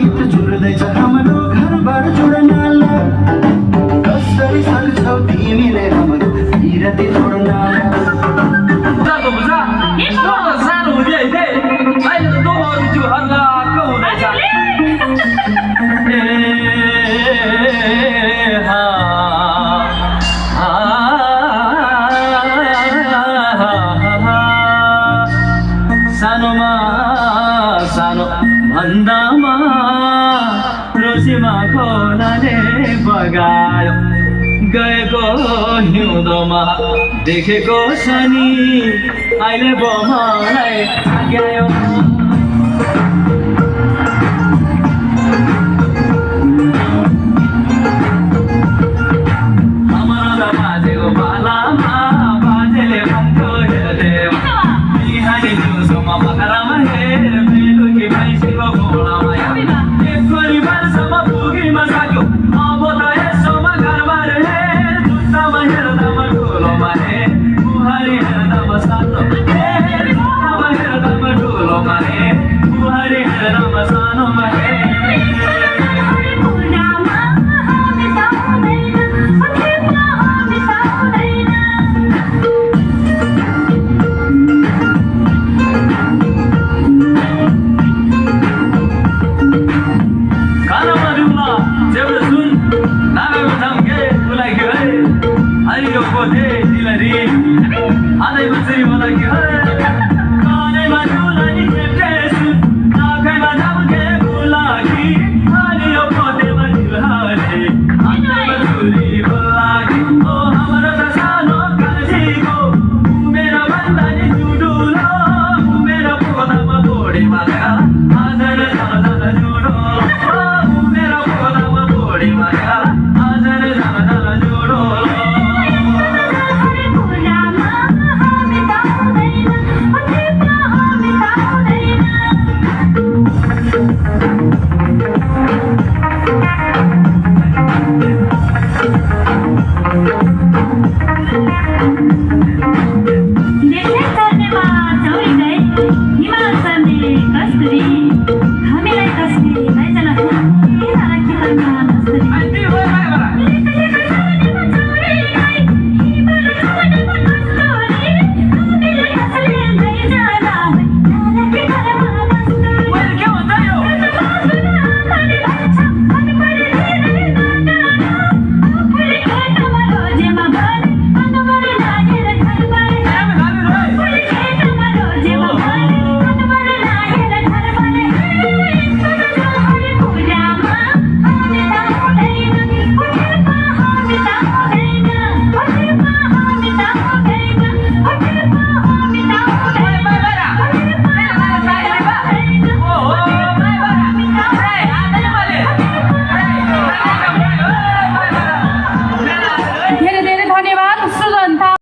गीत जुर्दैछ हाम्रो घरबार जोड्नलाई कसरी सक्छौ तिमीले हाम्रो बिरती जोड्नलाई सानो हुँदै अहिले त दोहोरी त्यो हल्लाको हुँदैछ सानोमा सानो भन्दामा रोसीमा खोलाले बगायो गएको हिउँदोमा देखेको शनि अहिले मलाई थाक्यायो हाम्रो त बाजेको पालामा बाजेले भन्थ्यो हेर्दै बिहानी दिउँसोमा पखरामा हेर बेलुकी भैँसीको घोडामा